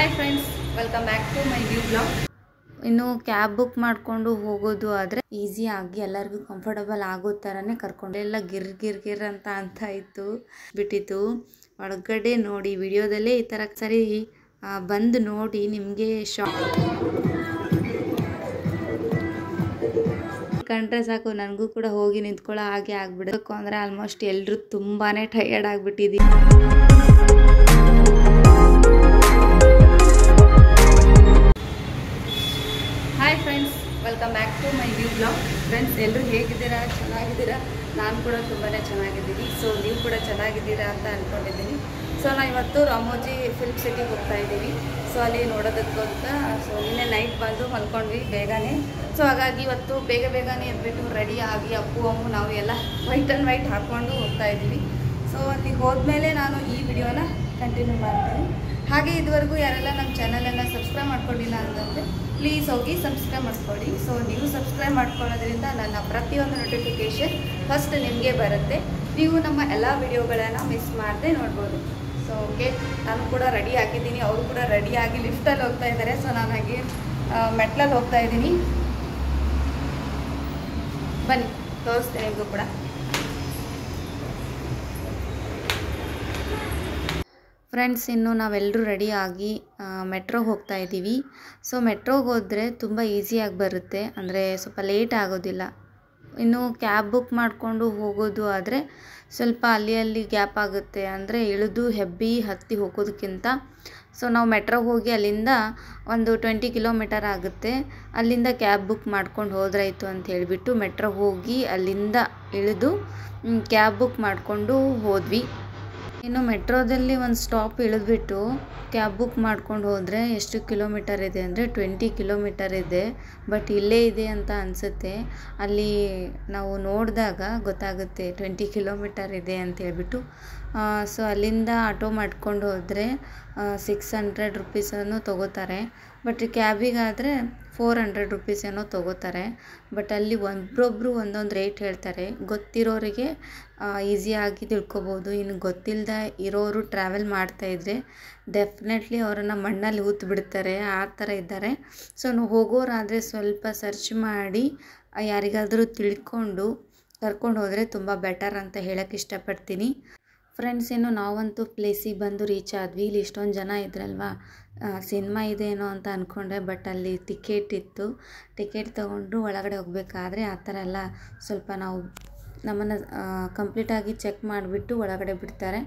Hi friends, welcome back to my new blog. ಇನ್ನು cab book ಮಾಡಿಕೊಂಡು ಹೋಗೋದು ಆದರೆ ಈಸಿಯಾಗಿ ಎಲ್ಲರಿಗೂ ಕಂಫರ್ಟಬಲ್ ಆಗೋ ಥರನೇ ಕರ್ಕೊಂಡು ಎಲ್ಲ ಗಿರ್ ಅಂತ ಇತ್ತು ಬಿಟ್ಟಿತ್ತು. ಒಳಗಡೆ ನೋಡಿ ವಿಡಿಯೋದಲ್ಲೇ ಈ ಥರ ಸರಿ ಬಂದು ನೋಡಿ ನಿಮಗೆ ಶಾಕ್ ಕಂಡ್ರೆ ಸಾಕು, ನನಗೂ ಕೂಡ ಹೋಗಿ ನಿಂತ್ಕೊಳ್ಳೋ ಹಾಗೆ ಆಗ್ಬಿಡಬೇಕು. ಅಂದರೆ ಆಲ್ಮೋಸ್ಟ್ ಎಲ್ಲರೂ ತುಂಬಾ ಟಯರ್ಡ್ ಆಗಿಬಿಟ್ಟಿದ್ದೀವಿ. Hi friends, welcome back to my new blog. Friends, ಎಲ್ಲರೂ ಹೇಗಿದ್ದೀರಾ? ಚೆನ್ನಾಗಿದ್ದೀರಾ? ನಾನು ಕೂಡ ತುಂಬಾ ಚೆನ್ನಾಗಿದ್ದೀನಿ. ಸೊ ನೀವು ಕೂಡ ಚೆನ್ನಾಗಿದ್ದೀರಾ ಅಂತ ಅಂದ್ಕೊಂಡಿದ್ದೀನಿ. ಸೊ ನಾವು ಇವತ್ತು ರಾಮೋಜಿ ಫಿಲ್ಮ್ ಸಿಟಿಗೆ ಹೋಗ್ತಾ ಇದ್ದೀವಿ. ಸೊ ಅಲ್ಲಿ ನೋಡೋದಕ್ಕೋಸ್ಕರ ಸೊ ನಿನ್ನೆ ನೈಟ್ ಬಂದು ಮಲ್ಕೊಂಡ್ವಿ ಬೇಗನೆ. ಸೊ ಹಾಗಾಗಿ ಇವತ್ತು ಬೇಗನೆ ಎದ್ಬಿಟ್ಟು ರೆಡಿ ಆಗಿ ಅಪ್ಪು ಅಮ್ಮು ನಾವು ಎಲ್ಲ ವೈಟ್ ಆ್ಯಂಡ್ ವೈಟ್ ಹಾಕ್ಕೊಂಡು ಹೋಗ್ತಾ ಇದ್ದೀವಿ. ಸೊ ಅಲ್ಲಿಗೆ ಹೋದ್ಮೇಲೆ ನಾನು ಈ ವಿಡಿಯೋನ ಕಂಟಿನ್ಯೂ ಮಾಡ್ತೀನಿ. ಹಾಗೆ ಇದುವರೆಗೂ ಯಾರೆಲ್ಲ ನಮ್ಮ ಚಾನಲನ್ನು ಸಬ್ಸ್ಕ್ರೈಬ್ ಮಾಡ್ಕೊಂಡಿಲ್ಲ ಅಂತಂದರೆ ಪ್ಲೀಸ್ ಹೋಗಿ ಸಬ್ಸ್ಕ್ರೈಬ್ ಮಾಡ್ಕೊಳ್ಳಿ. ಸೊ ನೀವು ಸಬ್ಸ್ಕ್ರೈಬ್ ಮಾಡ್ಕೊಳ್ಳೋದ್ರಿಂದ ನನ್ನ ಪ್ರತಿಯೊಂದು ನೋಟಿಫಿಕೇಷನ್ ಫಸ್ಟ್ ನಿಮಗೆ ಬರುತ್ತೆ. ನೀವು ನಮ್ಮ ಎಲ್ಲ ವಿಡಿಯೋಗಳನ್ನು ಮಿಸ್ ಮಾಡದೆ ನೋಡ್ಬೋದು. ಸೊ ಓಕೆ, ನಾನು ಕೂಡ ರೆಡಿ ಆಗಿದ್ದೀನಿ, ಅವರು ಕೂಡ ರೆಡಿಯಾಗಿ ಲಿಫ್ಟಲ್ಲಿ ಹೋಗ್ತಾ ಇದ್ದಾರೆ. ಸೊ ನಾನು ಹಾಗೆ ಮೆಟ್ಲಲ್ಲಿ ಹೋಗ್ತಾ ಇದ್ದೀನಿ. ಬನ್ನಿ ತೋರಿಸ್ತೇನೆ ನಿಮಗೂ ಕೂಡ. ಫ್ರೆಂಡ್ಸ್, ಇನ್ನು ನಾವೆಲ್ಲರೂ ರೆಡಿಯಾಗಿ ಮೆಟ್ರೋಗೆ ಹೋಗ್ತಾ ಇದ್ದೀವಿ. ಸೊ ಮೆಟ್ರೋಗೆ ಹೋದರೆ ತುಂಬ ಈಸಿಯಾಗಿ ಬರುತ್ತೆ, ಅಂದರೆ ಸ್ವಲ್ಪ ಲೇಟ್ ಆಗೋದಿಲ್ಲ. ಇನ್ನು ಕ್ಯಾಬ್ ಬುಕ್ ಮಾಡಿಕೊಂಡು ಹೋಗೋದು ಆದರೆ ಸ್ವಲ್ಪ ಅಲ್ಲಿ ಗ್ಯಾಪ್ ಆಗುತ್ತೆ, ಅಂದರೆ ಇಳಿದು ಹೆಬ್ಬಿ ಹತ್ತಿ ಹೋಗೋದಕ್ಕಿಂತ. ಸೊ ನಾವು ಮೆಟ್ರೋಗೆ ಹೋಗಿ ಅಲ್ಲಿಂದ ಒಂದು 20 ಕಿಲೋಮೀಟರ್ ಆಗುತ್ತೆ. ಅಲ್ಲಿಂದ ಕ್ಯಾಬ್ ಬುಕ್ ಮಾಡ್ಕೊಂಡು ಹೋದ್ರಾಯ್ತು ಅಂತ ಹೇಳಿಬಿಟ್ಟು ಮೆಟ್ರೋಗೆ ಹೋಗಿ ಅಲ್ಲಿಂದ ಇಳಿದು ಕ್ಯಾಬ್ ಬುಕ್ ಮಾಡಿಕೊಂಡು ಹೋದ್ವಿ. ಇನ್ನು ಮೆಟ್ರೋದಲ್ಲಿ ಒಂದು ಸ್ಟಾಪ್ ಇಳಿದ್ಬಿಟ್ಟು ಕ್ಯಾಬ್ ಬುಕ್ ಮಾಡ್ಕೊಂಡು ಹೋದರೆ ಎಷ್ಟು ಕಿಲೋಮೀಟರ್ ಇದೆ ಅಂದರೆ 20 ಕಿಲೋಮೀಟರ್ ಇದೆ. ಬಟ್ ಇಲ್ಲೇ ಇದೆ ಅಂತ ಅನಿಸುತ್ತೆ. ಅಲ್ಲಿ ನಾವು ನೋಡಿದಾಗ ಗೊತ್ತಾಗುತ್ತೆ 20 ಕಿಲೋಮೀಟರ್ ಇದೆ ಅಂತ ಹೇಳ್ಬಿಟ್ಟು. ಸೊ ಅಲ್ಲಿಂದ ಆಟೋ ಮಾಡ್ಕೊಂಡು ಹೋದರೆ 600 ರುಪೀಸನ್ನು ತೊಗೋತಾರೆ. ಬಟ್ ಕ್ಯಾಬಿಗಾದರೆ 400 ರುಪೀಸ್ ಏನೋ ತೊಗೋತಾರೆ. ಬಟ್ ಅಲ್ಲಿ ಒಬ್ಬೊಬ್ಬರು ಒಂದೊಂದು ರೇಟ್ ಹೇಳ್ತಾರೆ. ಗೊತ್ತಿರೋರಿಗೆ ಈಸಿಯಾಗಿ ತಿಳ್ಕೊಬೋದು. ಇನ್ನು ಗೊತ್ತಿಲ್ಲದೆ ಇರೋರು ಟ್ರಾವೆಲ್ ಮಾಡ್ತಾಯಿದ್ರೆ ಡೆಫಿನೆಟ್ಲಿ ಅವರನ್ನು ಮಣ್ಣಲ್ಲಿ ಹೂತು ಬಿಡ್ತಾರೆ, ಆ ಥರ ಇದ್ದಾರೆ. ಸೊ ನಾವು ಹೋಗೋರಾದರೆ ಸ್ವಲ್ಪ ಸರ್ಚ್ ಮಾಡಿ ಯಾರಿಗಾದರೂ ತಿಳ್ಕೊಂಡು ಕರ್ಕೊಂಡು ಹೋದರೆ ತುಂಬ ಬೆಟರ್ ಅಂತ ಹೇಳೋಕ್ಕೆ ಇಷ್ಟಪಡ್ತೀನಿ. ಫ್ರೆಂಡ್ಸ್, ಇನ್ನು ನಾವಂತೂ ಪ್ಲೇಸಿಗೆ ಬಂದು ರೀಚ್ ಆದ್ವಿ. ಇಲ್ಲಿ ಇಷ್ಟೊಂದು ಜನ ಇದ್ರಲ್ವ, ಸಿನಿಮಾ ಇದೇನೋ ಅಂತ ಅಂದ್ಕೊಂಡೆ. ಬಟ್ ಅಲ್ಲಿ ಟಿಕೆಟ್ ತೊಗೊಂಡು ಒಳಗಡೆ ಹೋಗಬೇಕಾದ್ರೆ ಆ ಥರ ಎಲ್ಲ ಸ್ವಲ್ಪ ನಮ್ಮನ್ನು ಕಂಪ್ಲೀಟಾಗಿ ಚೆಕ್ ಮಾಡಿಬಿಟ್ಟು ಒಳಗಡೆ ಬಿಡ್ತಾರೆ.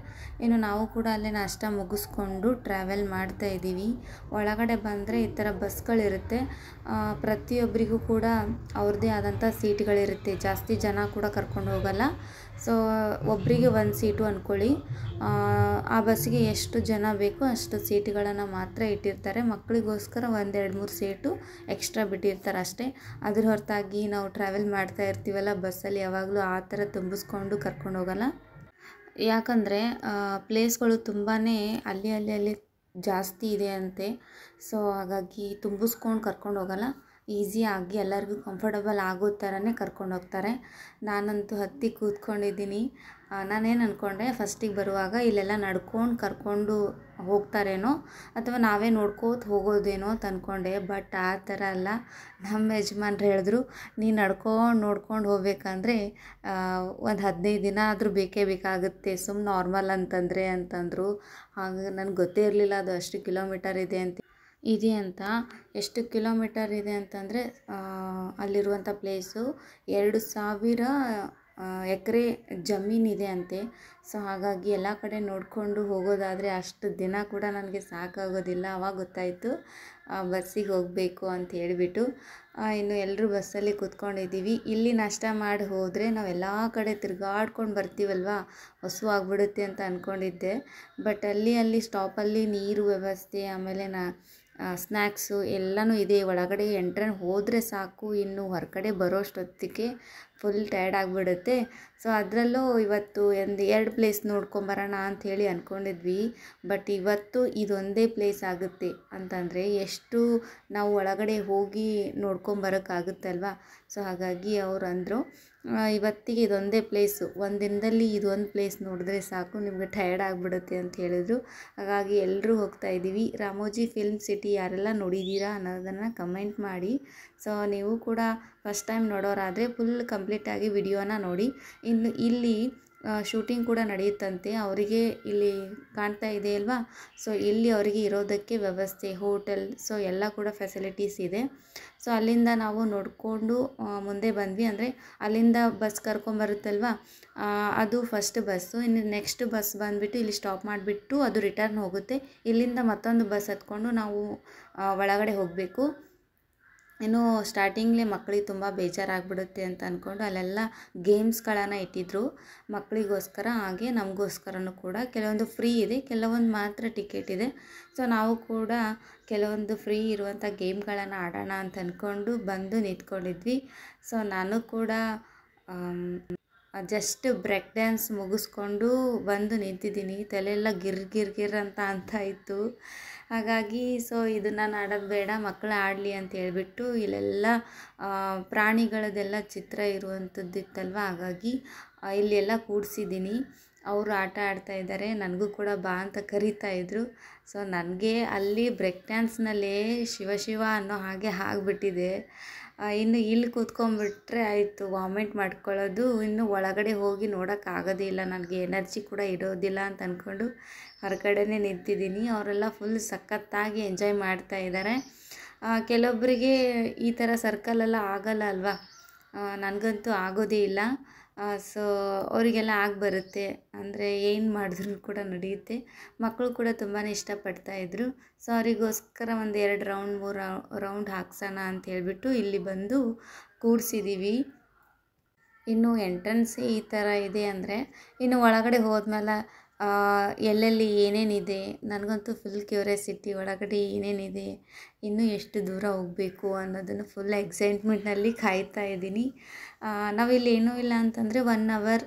ಇನ್ನು ನಾವು ಕೂಡ ಅಲ್ಲೇ ನಾಷ್ಟ ಮುಗಿಸ್ಕೊಂಡು ಟ್ರಾವೆಲ್ ಮಾಡ್ತಾ ಇದ್ದೀವಿ. ಒಳಗಡೆ ಬಂದರೆ ಈ ಥರ ಬಸ್ಗಳಿರುತ್ತೆ. ಪ್ರತಿಯೊಬ್ಬರಿಗೂ ಕೂಡ ಅವ್ರದ್ದೇ ಆದಂಥ ಸೀಟ್ಗಳಿರುತ್ತೆ. ಜಾಸ್ತಿ ಜನ ಕೂಡ ಕರ್ಕೊಂಡು ಹೋಗಲ್ಲ. ಸೊ ಒಬ್ಬರಿಗೆ ಒಂದು ಸೀಟು ಅಂದ್ಕೊಳ್ಳಿ. ಆ ಬಸ್ಸಿಗೆ ಎಷ್ಟು ಜನ ಬೇಕೋ ಅಷ್ಟು ಸೀಟ್ಗಳನ್ನು ಮಾತ್ರ ಇಟ್ಟಿರ್ತಾರೆ. ಮಕ್ಕಳಿಗೋಸ್ಕರ 1-2-3 ಸೀಟು ಎಕ್ಸ್ಟ್ರಾ ಬಿಟ್ಟಿರ್ತಾರೆ ಅಷ್ಟೇ. ಅದ್ರ ಹೊರತಾಗಿ ನಾವು ಟ್ರಾವೆಲ್ ಮಾಡ್ತಾ ಇರ್ತೀವಲ್ಲ ಬಸ್ಸಲ್ಲಿ, ಯಾವಾಗಲೂ ಆ ಥರ ತುಂಬಿಸ್ಕೊಂಡು ಕರ್ಕೊಂಡು ಹೋಗಲ್ಲ. ಯಾಕಂದರೆ ಪ್ಲೇಸ್ಗಳು ತುಂಬಾ ಅಲ್ಲಿ ಜಾಸ್ತಿ ಇದೆ ಅಂತೆ. ಸೊ ಹಾಗಾಗಿ ತುಂಬಿಸ್ಕೊಂಡು ಕರ್ಕೊಂಡು ಹೋಗಲ್ಲ. ಈಸಿಯಾಗಿ ಎಲ್ಲರಿಗೂ ಕಂಫರ್ಟಬಲ್ ಆಗೋ ಥರನೇ ಕರ್ಕೊಂಡು ಹೋಗ್ತಾರೆ. ನಾನಂತೂ ಹತ್ತಿ ಕೂತ್ಕೊಂಡಿದ್ದೀನಿ. ನಾನೇನು ಅಂದ್ಕೊಂಡೆ, ಫಸ್ಟಿಗೆ ಬರುವಾಗ ಇಲ್ಲೆಲ್ಲ ನಡ್ಕೊಂಡು ಕರ್ಕೊಂಡು ಹೋಗ್ತಾರೇನೋ ಅಥವಾ ನಾವೇ ನೋಡ್ಕೋತ ಹೋಗೋದೇನೋ ಅಂತ ಅಂದ್ಕೊಂಡೆ. ಬಟ್ ಆ ಥರ ಅಲ್ಲ. ನಮ್ಮ ಯಜಮಾನ್ರು ಹೇಳಿದ್ರು, ನೀನು ನೋಡ್ಕೊಂಡು ಹೋಗ್ಬೇಕಂದ್ರೆ ಒಂದು 15 ದಿನ ಆದರೂ ಬೇಕೇ ಬೇಕಾಗುತ್ತೆ, ಸುಮ್ಮನೆ ನಾರ್ಮಲ್ ಅಂತಂದರು. ಹಾಗೆ ನನಗೆ ಗೊತ್ತೇ ಇರಲಿಲ್ಲ ಅದು ಅಷ್ಟು ಕಿಲೋಮೀಟರ್ ಇದೆ ಅಂತ. ಎಷ್ಟು ಕಿಲೋಮೀಟರ್ ಇದೆ ಅಂತಂದರೆ ಅಲ್ಲಿರುವಂಥ ಪ್ಲೇಸು 2000 ಎಕರೆ ಜಮೀನಿದೆ ಅಂತೆ. ಸೊ ಹಾಗಾಗಿ ಎಲ್ಲ ಕಡೆ ನೋಡಿಕೊಂಡು ಹೋಗೋದಾದರೆ ಅಷ್ಟು ದಿನ ಕೂಡ ನನಗೆ ಸಾಕಾಗೋದಿಲ್ಲ. ಆವಾಗ ಗೊತ್ತಾಯಿತು ಬಸ್ಸಿಗೆ ಹೋಗಬೇಕು ಅಂತ ಹೇಳಿಬಿಟ್ಟು. ಇನ್ನು ಎಲ್ಲರೂ ಬಸ್ಸಲ್ಲಿ ಕೂತ್ಕೊಂಡಿದ್ದೀವಿ. ಇಲ್ಲಿ ನಾಷ್ಟ ಮಾಡಿ ಹೋದರೆ ನಾವು ಎಲ್ಲ ಕಡೆ ತಿರುಗಾಡ್ಕೊಂಡು ಬರ್ತೀವಲ್ವ, ಹಸುವಾಗ್ಬಿಡುತ್ತೆ ಅಂತ ಅಂದ್ಕೊಂಡಿದ್ದೆ. ಬಟ್ ಅಲ್ಲಿ ಸ್ಟಾಪಲ್ಲಿ ನೀರು ವ್ಯವಸ್ಥೆ, ಆಮೇಲೆ ಸ್ನ್ಯಾಕ್ಸು ಎಲ್ಲನೂ ಇದೆ. ಒಳಗಡೆ ಹೋದರೆ ಸಾಕು, ಇನ್ನು ಹೊರಗಡೆ ಬರೋಷ್ಟೊತ್ತಿಗೆ ಫುಲ್ ಟಯರ್ಡ್ ಆಗಿಬಿಡುತ್ತೆ. ಸೊ ಅದರಲ್ಲೂ ಇವತ್ತು 2 ಪ್ಲೇಸ್ ನೋಡ್ಕೊಂಬರೋಣ ಅಂಥೇಳಿ ಅಂದ್ಕೊಂಡಿದ್ವಿ. ಬಟ್ ಇವತ್ತು ಇದೊಂದೇ ಪ್ಲೇಸ್ ಆಗುತ್ತೆ ಅಂತಂದರೆ ಎಷ್ಟು ನಾವು ಒಳಗಡೆ ಹೋಗಿ ನೋಡ್ಕೊಂಬರೋಕ್ಕಾಗುತ್ತಲ್ವ. ಸೊ ಹಾಗಾಗಿ ಅವರು ಅಂದರು ಇವತ್ತಿಗೆ ಇದೊಂದೇ ಪ್ಲೇಸು, ಒಂದು ದಿನದಲ್ಲಿ ಇದೊಂದು ಪ್ಲೇಸ್ ನೋಡಿದ್ರೆ ಸಾಕು ನಿಮಗೆ ಟಯರ್ಡ್ ಆಗಿಬಿಡುತ್ತೆ ಅಂತ ಹೇಳಿದರು. ಹಾಗಾಗಿ ಎಲ್ಲರೂ ಹೋಗ್ತಾ ಇದ್ದೀವಿ. ರಾಮೋಜಿ ಫಿಲ್ಮ್ ಸಿಟಿ ಯಾರೆಲ್ಲ ನೋಡಿದ್ದೀರಾ ಅನ್ನೋದನ್ನು ಕಮೆಂಟ್ ಮಾಡಿ. ಸೊ ನೀವು ಕೂಡ ಫಸ್ಟ್ ಟೈಮ್ ನೋಡೋರಾದರೆ ಫುಲ್ ಕಂಪ್ಲೀಟಾಗಿ ವಿಡಿಯೋನ ನೋಡಿ. ಇನ್ನು ಇಲ್ಲಿ ಶೂಟಿಂಗ್ ಕೂಡ ನಡೆಯುತ್ತಂತೆ. ಅವರಿಗೆ ಇಲ್ಲಿ ಕಾಣ್ತಾ ಇದೆ ಅಲ್ವಾ, ಸೊ ಇಲ್ಲಿ ಅವರಿಗೆ ಇರೋದಕ್ಕೆ ವ್ಯವಸ್ಥೆ, ಹೋಟೆಲ್, ಸೊ ಎಲ್ಲ ಕೂಡ ಫೆಸಿಲಿಟೀಸ್ ಇದೆ. ಸೊ ಅಲ್ಲಿಂದ ನಾವು ನೋಡಿಕೊಂಡು ಮುಂದೆ ಬಂದ್ವಿ. ಅಂದರೆ ಅಲ್ಲಿಂದ ಬಸ್ ಕರ್ಕೊಂಬರುತ್ತಲ್ವ, ಅದು ಫಸ್ಟ್ ಬಸ್ಸು. ಇನ್ನು ನೆಕ್ಸ್ಟ್ ಬಸ್ ಬಂದುಬಿಟ್ಟು ಇಲ್ಲಿ ಸ್ಟಾಪ್ ಮಾಡಿಬಿಟ್ಟು ಅದು ರಿಟರ್ನ್ ಹೋಗುತ್ತೆ. ಇಲ್ಲಿಂದ ಮತ್ತೊಂದು ಬಸ್ ಹತ್ಕೊಂಡು ನಾವು ಒಳಗಡೆ ಹೋಗಬೇಕು. ಇನ್ನು ಸ್ಟಾರ್ಟಿಂಗ್ಲೇ ಮಕ್ಕಳಿಗೆ ತುಂಬ ಬೇಜಾರಾಗ್ಬಿಡುತ್ತೆ ಅಂತ ಅಂದ್ಕೊಂಡು ಅಲ್ಲೆಲ್ಲ ಗೇಮ್ಸ್ಗಳನ್ನು ಇಟ್ಟಿದ್ರು ಮಕ್ಕಳಿಗೋಸ್ಕರ, ಹಾಗೆ ನಮಗೋಸ್ಕರನೂ ಕೂಡ. ಕೆಲವೊಂದು ಫ್ರೀ ಇದೆ, ಕೆಲವೊಂದು ಮಾತ್ರ ಟಿಕೆಟ್ ಇದೆ. ಸೊ ನಾವು ಕೂಡ ಕೆಲವೊಂದು ಫ್ರೀ ಇರುವಂಥ ಗೇಮ್ಗಳನ್ನು ಆಡೋಣ ಅಂತ ಅಂದ್ಕೊಂಡು ಬಂದು ನಿಂತ್ಕೊಂಡಿದ್ವಿ. ಸೊ ನಾನು ಕೂಡ ಜಸ್ಟ್ ಬ್ರೇಕ್ ಡ್ಯಾನ್ಸ್ ಮುಗಿಸ್ಕೊಂಡು ಬಂದು ನಿಂತಿದ್ದೀನಿ. ತಲೆಯೆಲ್ಲ ಗಿರ್ ಅಂತ ಇತ್ತು. ಹಾಗಾಗಿ ಸೊ ಇದನ್ನು ಆಡೋದು ಬೇಡ, ಮಕ್ಕಳು ಆಡಲಿ ಅಂತ ಹೇಳ್ಬಿಟ್ಟು ಇಲ್ಲೆಲ್ಲ ಪ್ರಾಣಿಗಳದೆಲ್ಲ ಚಿತ್ರ ಇರುವಂಥದ್ದಿತ್ತಲ್ವ, ಹಾಗಾಗಿ ಇಲ್ಲೆಲ್ಲ ಕೂಡಿಸಿದ್ದೀನಿ. ಅವರು ಆಟ ಆಡ್ತಾಯಿದ್ದಾರೆ, ನನಗೂ ಕೂಡ ಬಾ ಅಂತ ಕರೀತಾಯಿದ್ರು. ಸೊ ನನಗೆ ಅಲ್ಲಿ ಬ್ರೇಕ್ ಡ್ಯಾನ್ಸ್ನಲ್ಲೇ ಶಿವ ಅನ್ನೋ ಹಾಗೆ ಆಗಿಬಿಟ್ಟಿದೆ. ಇನ್ನು ಇಲ್ಲಿ ಕೂತ್ಕೊಂಡ್ಬಿಟ್ರೆ ಆಯಿತು ವಾಮಿಟ್ ಮಾಡ್ಕೊಳ್ಳೋದು. ಇನ್ನು ಒಳಗಡೆ ಹೋಗಿ ನೋಡೋಕ್ಕಾಗೋದೇ ಇಲ್ಲ, ನನಗೆ ಎನರ್ಜಿ ಕೂಡ ಇರೋದಿಲ್ಲ ಅಂತ ಅಂದ್ಕೊಂಡು ಹೊರಗಡೆನೇ ನಿಂತಿದ್ದೀನಿ. ಅವರೆಲ್ಲ ಫುಲ್ ಸಖತ್ತಾಗಿ ಎಂಜಾಯ್ ಮಾಡ್ತಾ ಇದ್ದಾರೆ. ಕೆಲವೊಬ್ಬರಿಗೆ ಈ ಥರ ಸರ್ಕಲೆಲ್ಲ ಆಗಲ್ಲ ಅಲ್ವಾ, ನನಗಂತೂ ಆಗೋದೇ ಇಲ್ಲ. ಸೊ ಅವರಿಗೆಲ್ಲ ಬರುತ್ತೆ, ಅಂದರೆ ಏನು ಮಾಡಿದ್ರೂ ಕೂಡ ನಡೆಯುತ್ತೆ. ಮಕ್ಕಳು ಕೂಡ ತುಂಬಾ ಇಷ್ಟಪಡ್ತಾಯಿದ್ರು. ಸೊ ಅವರಿಗೋಸ್ಕರ ಒಂದು 2 ರೌಂಡ್ 3 ರೌಂಡ್ ಹಾಕ್ಸೋಣ ಅಂತ ಹೇಳ್ಬಿಟ್ಟು ಇಲ್ಲಿ ಬಂದು ಕೂಡಿಸಿದ್ದೀವಿ. ಇನ್ನು ಎಂಟ್ರೆನ್ಸೇ ಈ ಥರ ಇದೆ. ಅಂದರೆ ಇನ್ನು ಒಳಗಡೆ ಹೋದ್ಮೇಲೆ ಎಲ್ಲೆಲ್ಲಿ ಏನೇನಿದೆ, ನನಗಂತೂ ಫುಲ್ ಕ್ಯೂರಿಯಾಸಿಟಿ, ಒಳಗಡೆ ಏನೇನಿದೆ, ಇನ್ನೂ ಎಷ್ಟು ದೂರ ಹೋಗಬೇಕು ಅನ್ನೋದನ್ನು ಫುಲ್ ಎಕ್ಸೈಟ್ಮೆಂಟ್ನಲ್ಲಿ ಕಾಯ್ತಾ ಇದ್ದೀನಿ. ನಾವಿಲ್ಲಿ ಏನೂ ಇಲ್ಲ ಅಂತಂದರೆ 1 ಅವರ್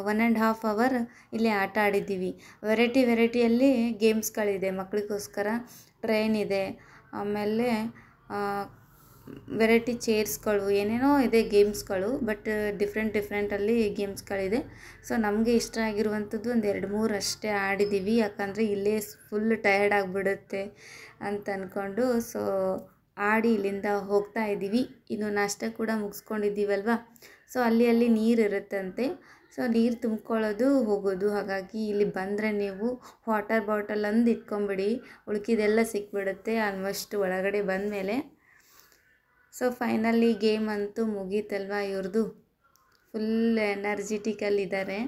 1.5 ಅವರ್ ಇಲ್ಲಿ ಆಟ ಆಡಿದ್ದೀವಿ. ವೆರೈಟಿಯಲ್ಲಿ ಗೇಮ್ಸ್ಗಳಿದೆ ಮಕ್ಕಳಿಗೋಸ್ಕರ. ಟ್ರೈನ್ ಇದೆ, ಆಮೇಲೆ ವೆರೈಟಿ ಚೇರ್ಸ್ಗಳು, ಏನೇನೋ ಇದೆ ಗೇಮ್ಸ್ಗಳು, ಬಟ್ ಡಿಫ್ರೆಂಟಲ್ಲಿ ಗೇಮ್ಸ್ಗಳಿದೆ. ಸೊ ನಮಗೆ ಇಷ್ಟ ಆಗಿರುವಂಥದ್ದು ಒಂದು 2-3 ಅಷ್ಟೇ ಆಡಿದ್ದೀವಿ, ಯಾಕಂದರೆ ಇಲ್ಲೇ ಫುಲ್ ಟಯರ್ಡ್ ಆಗಿಬಿಡುತ್ತೆ ಅಂತ ಅಂದ್ಕೊಂಡು. ಸೊ ಆಡಿ ಇಲ್ಲಿಂದ ಹೋಗ್ತಾ ಇದ್ದೀವಿ. ಇನ್ನು ನಾಷ್ಟ ಕೂಡ ಮುಗಿಸ್ಕೊಂಡಿದ್ದೀವಲ್ವ, ಸೊ ಅಲ್ಲಿ ನೀರು ಇರುತ್ತಂತೆ. ಸೊ ನೀರು ತುಂಬ್ಕೊಳ್ಳೋದು ಹೋಗೋದು. ಹಾಗಾಗಿ ಇಲ್ಲಿ ಬಂದರೆ ನೀವು ವಾಟರ್ ಬಾಟಲ್ ಒಂದು ಇಟ್ಕೊಂಬಿಡಿ, ಉಳ್ಕಿದೆಲ್ಲ ಸಿಕ್ಬಿಡುತ್ತೆ ಆಲ್ಮೋಸ್ಟ್ ಒಳಗಡೆ ಬಂದಮೇಲೆ. ಸೊ ಫೈನಲಿ ಗೇಮ್ ಅಂತೂ ಮುಗೀತಲ್ವ, ಇವ್ರದ್ದು ಫುಲ್ ಎನರ್ಜಿಟಿಕಲ್ಲಿದ್ದಾರೆ.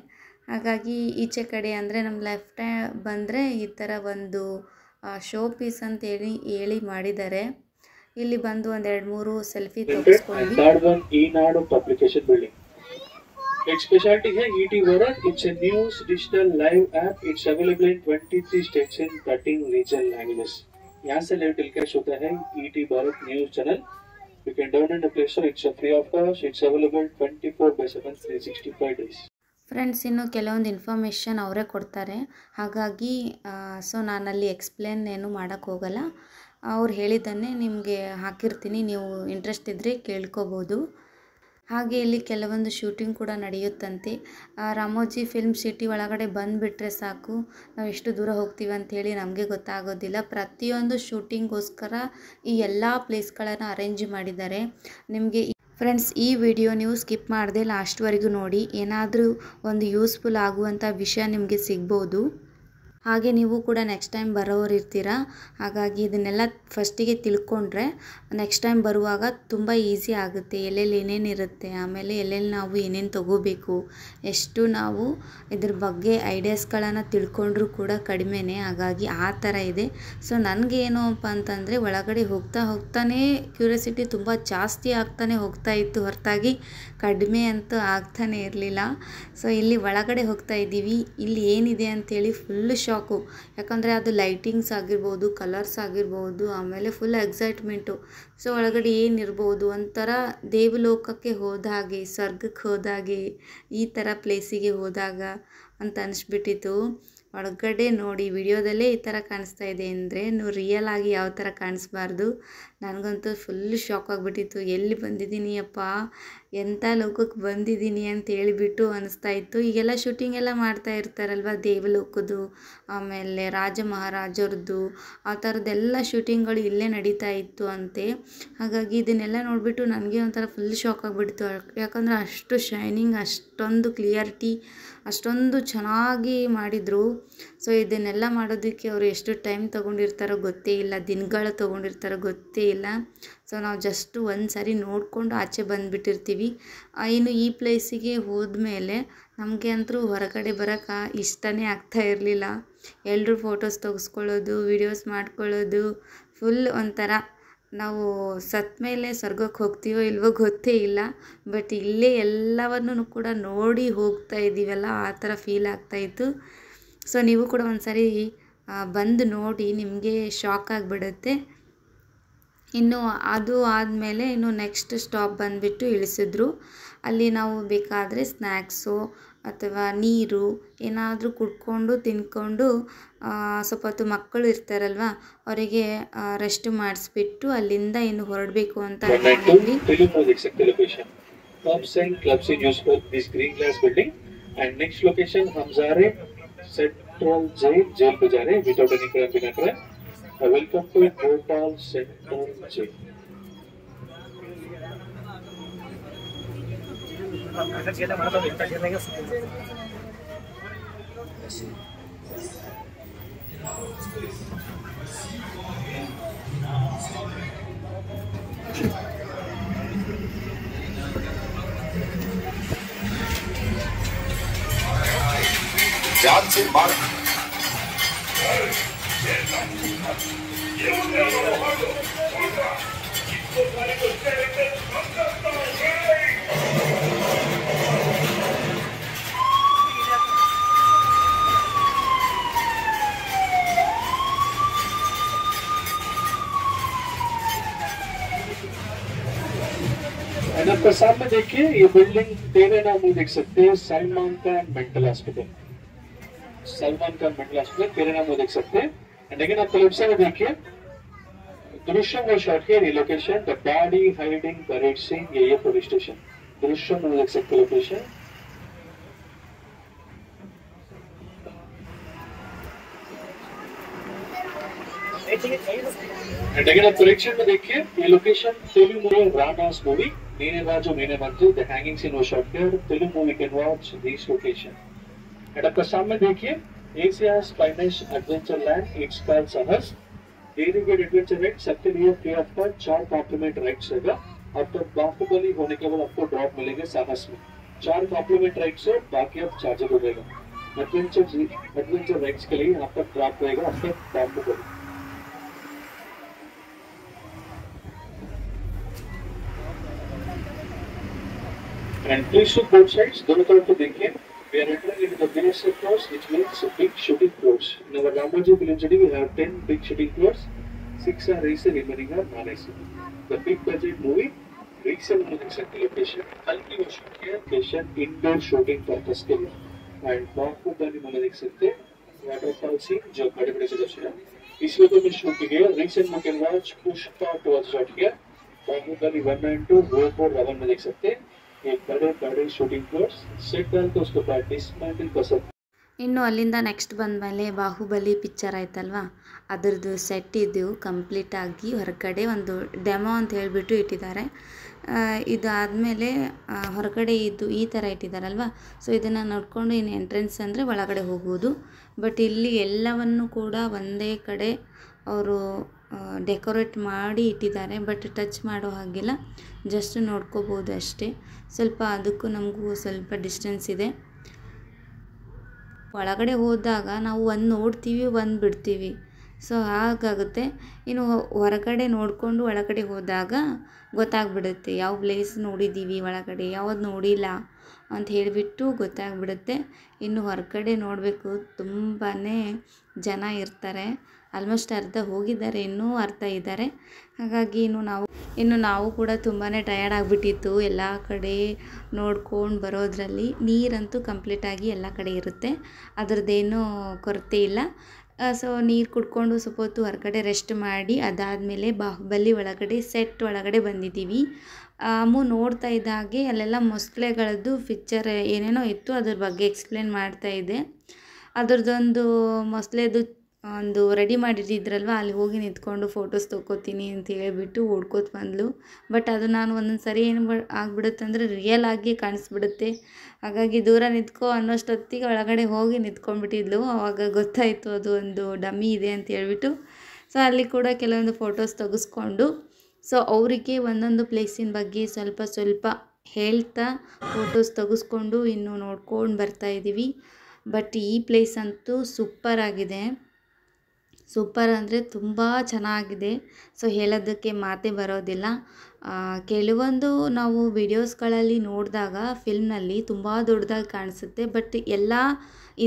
ಹಾಗಾಗಿ ಈಚೆ ಕಡೆ ಅಂದರೆ ನಮ್ಮ ಲೆಫ್ಟ್ ಬಂದರೆ ಈ ಥರ ಒಂದು ಶೋ ಪೀಸ್ ಅಂತ ಹೇಳಿ ಮಾಡಿದ್ದಾರೆ. ಇಲ್ಲಿ ಬಂದು ಒಂದು 2-3 ಸೆಲ್ಫಿ ತೆಗೆಸ್ಕೊಂಡ್ವಿ. Eenadu publication building. Its specialty है ET Bharat. It's a news digital live app. It's available in 23 states in 13 regional languages. यहाँ से live telecast होता है ET Bharat news channel. You can download the Play Store. It's free of cost. It's available 24/7 365 days. Friends, ಇನ್ನು ಕೆಲವೊಂದು information ಅವರೇ ಕೊಡ್ತಾರೆ. ಹಾಗಾಗಿ so ನಾನಲ್ಲಿ ಎಕ್ಸ್ಪ್ಲೇನ್ ಏನು ಮಾಡೋಕ್ಕೆ ಹೋಗಲ್ಲ. ಅವ್ರು ಹೇಳಿದ್ದನ್ನೇ ನಿಮಗೆ ಹಾಕಿರ್ತೀನಿ, ನೀವು ಇಂಟ್ರೆಸ್ಟ್ ಇದ್ದರೆ ಕೇಳ್ಕೊಬೋದು. ಹಾಗೆ ಇಲ್ಲಿ ಕೆಲವೊಂದು ಶೂಟಿಂಗ್ ಕೂಡ ನಡೆಯುತ್ತಂತೆ. ರಾಮೋಜಿ ಫಿಲ್ಮ್ ಸಿಟಿ ಒಳಗಡೆ ಬಂದುಬಿಟ್ರೆ ಸಾಕು, ನಾವು ಎಷ್ಟು ದೂರ ಹೋಗ್ತೀವಿ ಅಂಥೇಳಿ ನಮಗೆ ಗೊತ್ತಾಗೋದಿಲ್ಲ. ಪ್ರತಿಯೊಂದು ಶೂಟಿಂಗೋಸ್ಕರ ಈ ಎಲ್ಲ ಪ್ಲೇಸ್ಗಳನ್ನು ಅರೇಂಜ್ ಮಾಡಿದ್ದಾರೆ. ನಿಮಗೆ ಫ್ರೆಂಡ್ಸ್, ಈ ವಿಡಿಯೋ ನೀವು ಸ್ಕಿಪ್ ಮಾಡದೆ ಲಾಸ್ಟ್ವರೆಗೂ ನೋಡಿ, ಏನಾದರೂ ಒಂದು ಯೂಸ್ಫುಲ್ ಆಗುವಂಥ ವಿಷಯ ನಿಮಗೆ ಸಿಗ್ಬೋದು. ಹಾಗೆ ನೀವು ಕೂಡ ನೆಕ್ಸ್ಟ್ ಟೈಮ್ ಬರೋರು ಇರ್ತೀರ. ಹಾಗಾಗಿ ಇದನ್ನೆಲ್ಲ ಫಸ್ಟಿಗೆ ತಿಳ್ಕೊಂಡ್ರೆ ನೆಕ್ಸ್ಟ್ ಟೈಮ್ ಬರುವಾಗ ತುಂಬ ಈಸಿ ಆಗುತ್ತೆ. ಎಲ್ಲೆಲ್ಲಿ ಏನೇನಿರುತ್ತೆ, ಆಮೇಲೆ ಎಲ್ಲೆಲ್ಲಿ ನಾವು ಏನೇನು ತೊಗೋಬೇಕು, ಎಷ್ಟು ನಾವು ಇದ್ರ ಬಗ್ಗೆ ಐಡಿಯಾಸ್ಗಳನ್ನು ತಿಳ್ಕೊಂಡ್ರೂ ಕೂಡ ಕಡಿಮೆನೇ. ಹಾಗಾಗಿ ಆ ಥರ ಇದೆ. ಸೊ ನನಗೆ ಏನಪ್ಪ ಅಂತಂದರೆ ಒಳಗಡೆ ಹೋಗ್ತಾನೇ ಕ್ಯೂರಿಯಾಸಿಟಿ ತುಂಬ ಜಾಸ್ತಿ ಆಗ್ತಾನೆ ಹೋಗ್ತಾ ಇತ್ತು, ಹೊರತಾಗಿ ಕಡಿಮೆ ಅಂತೂ ಆಗ್ತಾನೆ ಇರಲಿಲ್ಲ. ಸೊ ಇಲ್ಲಿ ಒಳಗಡೆ ಹೋಗ್ತಾ ಇದ್ದೀವಿ. ಇಲ್ಲಿ ಏನಿದೆ ಅಂಥೇಳಿ ಫುಲ್ ಶಾಕು, ಯಾಕಂದರೆ ಅದು ಲೈಟಿಂಗ್ಸ್ ಆಗಿರ್ಬೋದು, ಕಲರ್ಸ್ ಆಗಿರ್ಬೋದು, ಆಮೇಲೆ ಫುಲ್ ಎಕ್ಸೈಟ್ಮೆಂಟು. ಸೊ ಒಳಗಡೆ ಏನಿರ್ಬೋದು, ಒಂಥರ ದೇವಲೋಕಕ್ಕೆ ಹೋದ ಹಾಗೆ, ಸ್ವರ್ಗಕ್ಕೆ ಹೋದ ಹಾಗೆ, ಈ ಥರ ಪ್ಲೇಸಿಗೆ ಹೋದಾಗ ಅಂತ ಅನಿಸ್ಬಿಟ್ಟಿತ್ತು. ಒಳಗಡೆ ನೋಡಿ, ವಿಡಿಯೋದಲ್ಲೇ ಈ ಥರ ಕಾಣಿಸ್ತಾ ಇದೆ ಅಂದರೆ ನೀವು ರಿಯಲ್ ಆಗಿ ಯಾವ ಥರ ಕಾಣಿಸ್ಬಾರ್ದು. ನನಗಂತೂ ಫುಲ್ ಶಾಕ್ ಆಗಿಬಿಟ್ಟಿತ್ತು. ಎಲ್ಲಿ ಬಂದಿದ್ದೀನಿ ಅಪ್ಪ, ಎಂಥ ಲೋಕಕ್ಕೆ ಬಂದಿದ್ದೀನಿ ಅಂತ ಹೇಳಿಬಿಟ್ಟು ಅನಿಸ್ತಾ ಇತ್ತು. ಈಗೆಲ್ಲ ಶೂಟಿಂಗ್ ಎಲ್ಲ ಮಾಡ್ತಾ ಇರ್ತಾರಲ್ವ, ದೇವಲೋಕದ್ದು, ಆಮೇಲೆ ರಾಜ ಮಹಾರಾಜರದ್ದು, ಆ ಥರದ್ದೆಲ್ಲ ಶೂಟಿಂಗ್ಗಳು ಇಲ್ಲೇ ನಡೀತಾ ಇತ್ತು ಅಂತೆ. ಹಾಗಾಗಿ ಇದನ್ನೆಲ್ಲ ನೋಡಿಬಿಟ್ಟು ನನಗೆ ಒಂಥರ ಫುಲ್ ಶಾಕ್ ಆಗಿಬಿಡ್ತು. ಯಾಕಂದರೆ ಅಷ್ಟು ಶೈನಿಂಗ್, ಅಷ್ಟೊಂದು ಕ್ಲಿಯರಿಟಿ, ಅಷ್ಟೊಂದು ಚೆನ್ನಾಗಿ ಮಾಡಿದರು. ಸೊ ಇದನ್ನೆಲ್ಲ ಮಾಡೋದಕ್ಕೆ ಅವರು ಎಷ್ಟು ಟೈಮ್ ತೊಗೊಂಡಿರ್ತಾರೋ ಗೊತ್ತೇ ಇಲ್ಲ, ದಿನಗಳು ತೊಗೊಂಡಿರ್ತಾರೋ ಗೊತ್ತೇ ಇಲ್ಲ. ಸೊ ನಾವು ಜಸ್ಟ್ ಒಂದು ಸಾರಿ ನೋಡಿಕೊಂಡು ಆಚೆ ಬಂದುಬಿಟ್ಟಿರ್ತೀವಿ. ಇನ್ನು ಈ ಪ್ಲೇಸಿಗೆ ಹೋದ್ಮೇಲೆ ನಮಗೆ ಅಂತೂ ಹೊರಗಡೆ ಬರೋಕ್ಕೆ ಇಷ್ಟನೇ ಆಗ್ತಾ ಇರಲಿಲ್ಲ. ಎಲ್ಲರೂ ಫೋಟೋಸ್ ತೆಗೆಸ್ಕೊಳ್ಳೋದು, ವೀಡಿಯೋಸ್ ಮಾಡ್ಕೊಳ್ಳೋದು, ಫುಲ್ ಒಂಥರ ನಾವು ಸತ್ತ ಮೇಲೆ ಸ್ವರ್ಗಕ್ಕೆ ಹೋಗ್ತೀವೋ ಇಲ್ವೋ ಗೊತ್ತೇ ಇಲ್ಲ. ಬಟ್ ಇಲ್ಲೇ ಎಲ್ಲವನ್ನೂ ಕೂಡ ನೋಡಿ ಹೋಗ್ತಾ ಇದ್ದೀವಲ್ಲ, ಆ ಥರ ಫೀಲ್ ಆಗ್ತಾಯಿತ್ತು. ಸೊ ನೀವು ಕೂಡ ಒಂದು ಸಾರಿ ಬಂದು ನೋಡಿ, ನಿಮಗೆ ಶಾಕ್ ಆಗಿಬಿಡುತ್ತೆ. ಇನ್ನು ಅದು ಆದಮೇಲೆ ಇನ್ನು ನೆಕ್ಸ್ಟ್ ಸ್ಟಾಪ್ ಬಂದುಬಿಟ್ಟು ಇಳಿಸಿದ್ರು. ಅಲ್ಲಿ ನಾವು ಬೇಕಾದರೆ ಸ್ನ್ಯಾಕ್ಸು ಅಥವಾ ನೀರು ಏನಾದರೂ ಕುಡ್ಕೊಂಡು ತಿಂದ್ಕೊಂಡು ಸ್ವಲ್ಪ ಹೊತ್ತು ಮಕ್ಕಳು ಇರ್ತಾರಲ್ವ, ಅವರಿಗೆ ರೆಸ್ಟ್ ಮಾಡಿಸ್ಬಿಟ್ಟು ಅಲ್ಲಿಂದ ಇನ್ನು ಹೊರಡಬೇಕು ಅಂತ Welcome to Bhopal Central Jail. जान से मार आपका सामने देखिए, ये बिल्डिंग तेरे नाम देख सकते हैं, सलमान का मेंटल हॉस्पिटल, सलमान का मेंटल हॉस्पिटल तेरे नाम देख सकते हैं. एंड अगेन आपको लेफ्ट साइड देखिए, दृश्यम वो शॉट है, ये location the body hiding parade scene, ये पुलिस स्टेशन दृश्यम में देख सकते लोकेशन. एंड अगेन आप करेक्शन में देखिए, ये location Telugu movie Rana's movie Neene Raju Neene Manju the hanging scene वो शॉट है, Telugu movie can watch this location. And आपका सामने देखिए, Asia's finest adventure land, it's called Sahas. Daily Guide Adventure Ride सबके लिए free of cost 4 compliment rides रहेगा. आफ्टर बाहुबली होने के बाद आपको ड्रॉप मिलेंगे साहस में. 4 कॉम्प्लीमेंट राइड्स है, बाकी अब चार्जेबल रहेगा. एडवेंचर राइड्स के लिए यहाँ पर ड्रॉप रहेगा after Baahubali. And please look both sides, दोनों तरफ को देखिए. We are entering into the village sectors, which means big shooting floors. In our Ramoji film city, we have 10 big shooting floors. 6 are AC, remaining are non-AC. The big budget movie, recent movie location, हल्की वो shoot किया location indoor shooting purpose के लिए. And Baahubali में देख सकते हैं waterfall scene जो बड़े-बड़े जगह से है. इसमें तो मैं शूट किया. Recent you can watch Pushpa 2 was shot here. Baahubali 1 and 2 Rope और Ravan में देख सकते हैं. एक बड़े शूटिंग फ्लोर्स सेट डाल के उसके बाद डिसमेंटल कर सकते. ಇನ್ನು ಅಲ್ಲಿಂದ ನೆಕ್ಸ್ಟ್ ಬಂದಮೇಲೆ ಬಾಹುಬಲಿ ಪಿಕ್ಚರ್ ಆಯ್ತಲ್ವ, ಅದರದ್ದು ಸೆಟ್ ಇದು ಕಂಪ್ಲೀಟಾಗಿ ಹೊರಗಡೆ ಒಂದು ಡೆಮೋ ಅಂತ ಹೇಳಿಬಿಟ್ಟು ಇಟ್ಟಿದ್ದಾರೆ. ಇದಾದಮೇಲೆ ಹೊರಗಡೆ ಇದು ಈ ಥರ ಇಟ್ಟಿದ್ದಾರಲ್ವ, ಸೊ ಇದನ್ನು ನೋಡಿಕೊಂಡು ಇನ್ನು ಎಂಟ್ರೆನ್ಸ್ ಅಂದರೆ ಒಳಗಡೆ ಹೋಗೋದು. ಬಟ್ ಇಲ್ಲಿ ಎಲ್ಲವನ್ನು ಕೂಡ ಒಂದೇ ಕಡೆ ಅವರು ಡೆಕೋರೇಟ್ ಮಾಡಿ ಇಟ್ಟಿದ್ದಾರೆ. ಬಟ್ ಟಚ್ ಮಾಡೋ ಹಾಗಿಲ್ಲ, ಜಸ್ಟ್ ನೋಡ್ಕೋಬೋದು ಅಷ್ಟೇ. ಸ್ವಲ್ಪ ಅದಕ್ಕೂ ನಮಗೂ ಸ್ವಲ್ಪ ಡಿಸ್ಟೆನ್ಸ್ ಇದೆ. ಒಳಗಡೆ ಹೋದಾಗ ನಾವು ಒಂದು ನೋಡ್ತೀವಿ, ಒಂದು ಬಿಡ್ತೀವಿ, ಸೊ ಹಾಗಾಗುತ್ತೆ. ಇನ್ನು ಹೊರಗಡೆ ನೋಡಿಕೊಂಡು ಒಳಗಡೆ ಹೋದಾಗ ಗೊತ್ತಾಗ್ಬಿಡುತ್ತೆ ಯಾವ ಪ್ಲೇಸ್ ನೋಡಿದ್ದೀವಿ, ಒಳಗಡೆ ಯಾವುದು ನೋಡಿಲ್ಲ ಅಂತ ಹೇಳಿಬಿಟ್ಟು ಗೊತ್ತಾಗ್ಬಿಡುತ್ತೆ. ಇನ್ನು ಹೊರಗಡೆ ನೋಡಬೇಕು, ತುಂಬಾ ಜನ ಇರ್ತಾರೆ. ಆಲ್ಮೋಸ್ಟ್ ಅರ್ಧ ಹೋಗಿದ್ದಾರೆ, ಇನ್ನೂ ಅರ್ಧ ಇದ್ದಾರೆ. ಹಾಗಾಗಿ ಇನ್ನು ನಾವು ಕೂಡ ತುಂಬಾ ಟಯರ್ಡ್ ಆಗಿಬಿಟ್ಟಿತ್ತು ಎಲ್ಲ ಕಡೆ ನೋಡ್ಕೊಂಡು ಬರೋದ್ರಲ್ಲಿ. ನೀರಂತೂ ಕಂಪ್ಲೀಟಾಗಿ ಎಲ್ಲ ಕಡೆ ಇರುತ್ತೆ, ಅದರದ್ದೇನೂ ಕೊರತೆ ಇಲ್ಲ. ಸೊ ನೀರು ಕುಡ್ಕೊಂಡು ಸ್ವಲ್ಪ ಹೊತ್ತು ಹೊರಗಡೆ ರೆಸ್ಟ್ ಮಾಡಿ ಅದಾದಮೇಲೆ ಬಾಹುಬಲಿ ಒಳಗಡೆ ಸೆಟ್ ಒಳಗಡೆ ಬಂದಿದ್ದೀವಿ. ಅಮ್ಮು ನೋಡ್ತಾ ಇದ್ದ ಹಾಗೆ ಅಲ್ಲೆಲ್ಲ ಮೊಸಳೆಗಳದ್ದು ಪಿಕ್ಚರ್ ಏನೇನೋ ಇತ್ತು, ಅದ್ರ ಬಗ್ಗೆ ಎಕ್ಸ್ಪ್ಲೇನ್ ಮಾಡ್ತಾಯಿದ್ದೆ. ಅದ್ರದ್ದೊಂದು ಮೊಸಳೆದು ಒಂದು ರೆಡಿ ಮಾಡಿಟ್ಟಿದ್ರಲ್ವ, ಅಲ್ಲಿ ಹೋಗಿ ನಿಂತ್ಕೊಂಡು ಫೋಟೋಸ್ ತೊಗೋತೀನಿ ಅಂತ ಹೇಳ್ಬಿಟ್ಟು ಓಡ್ಕೋತ ಬಂದಳು. ಬಟ್ ಅದು ನಾನು ಒಂದೊಂದು ಸರಿ ಏನು ಆಗ್ಬಿಡುತ್ತೆ ಅಂದರೆ ರಿಯಲ್ ಆಗಿ ಕಾಣಿಸ್ಬಿಡುತ್ತೆ. ಹಾಗಾಗಿ ದೂರ ನಿಂತ್ಕೋ ಅನ್ನೋಷ್ಟೊತ್ತಿಗೆ ಒಳಗಡೆ ಹೋಗಿ ನಿಂತ್ಕೊಂಡ್ಬಿಟ್ಟಿದ್ಲು. ಆವಾಗ ಗೊತ್ತಾಯಿತು ಅದು ಒಂದು ಡಮ್ಮಿ ಇದೆ ಅಂತ ಹೇಳ್ಬಿಟ್ಟು. ಸೊ ಅಲ್ಲಿ ಕೂಡ ಕೆಲವೊಂದು ಫೋಟೋಸ್ ತೆಗೆಸ್ಕೊಂಡು ಸೊ ಅವರಿಗೆ ಒಂದೊಂದು ಪ್ಲೇಸಿನ ಬಗ್ಗೆ ಸ್ವಲ್ಪ ಹೇಳ್ತಾ ಫೋಟೋಸ್ ತೆಗೆಸ್ಕೊಂಡು ಇನ್ನು ನೋಡ್ಕೊಂಡು ಬರ್ತಾಯಿದ್ದೀವಿ. ಬಟ್ ಈ ಪ್ಲೇಸ್ ಅಂತೂ ಸೂಪರ್ ಆಗಿದೆ. ಸೂಪರ್ ಅಂದರೆ ತುಂಬ ಚೆನ್ನಾಗಿದೆ. ಸೊ ಹೇಳೋದಕ್ಕೆ ಮಾತೇ ಬರೋದಿಲ್ಲ. ಕೆಲವೊಂದು ನಾವು ವಿಡಿಯೋಸ್ಗಳಲ್ಲಿ ನೋಡಿದಾಗ ಫಿಲ್ಮ್ನಲ್ಲಿ ತುಂಬ ದೊಡ್ಡದಾಗಿ ಕಾಣಿಸುತ್ತೆ. ಬಟ್ ಎಲ್ಲ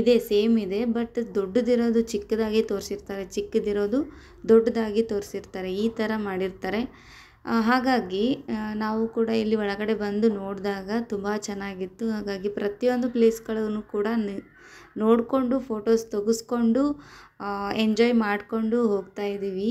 ಇದೆ, ಸೇಮ್ ಇದೆ. ಬಟ್ ದೊಡ್ಡದಿರೋದು ಚಿಕ್ಕದಾಗಿ ತೋರಿಸಿರ್ತಾರೆ, ಚಿಕ್ಕದಿರೋದು ದೊಡ್ಡದಾಗಿ ತೋರಿಸಿರ್ತಾರೆ, ಈ ಥರ ಮಾಡಿರ್ತಾರೆ. ಹಾಗಾಗಿ ನಾವು ಕೂಡ ಇಲ್ಲಿ ಒಳಗಡೆ ಬಂದು ನೋಡಿದಾಗ ತುಂಬ ಚೆನ್ನಾಗಿತ್ತು. ಹಾಗಾಗಿ ಪ್ರತಿಯೊಂದು ಪ್ಲೇಸ್ಗಳನ್ನು ಕೂಡ ನೋಡಿಕೊಂಡು ಫೋಟೋಸ್ ತೆಗೆಸ್ಕೊಂಡು ಎಂಜಾಯ್ ಮಾಡಿಕೊಂಡು ಹೋಗ್ತಾ ಇದ್ದೀವಿ.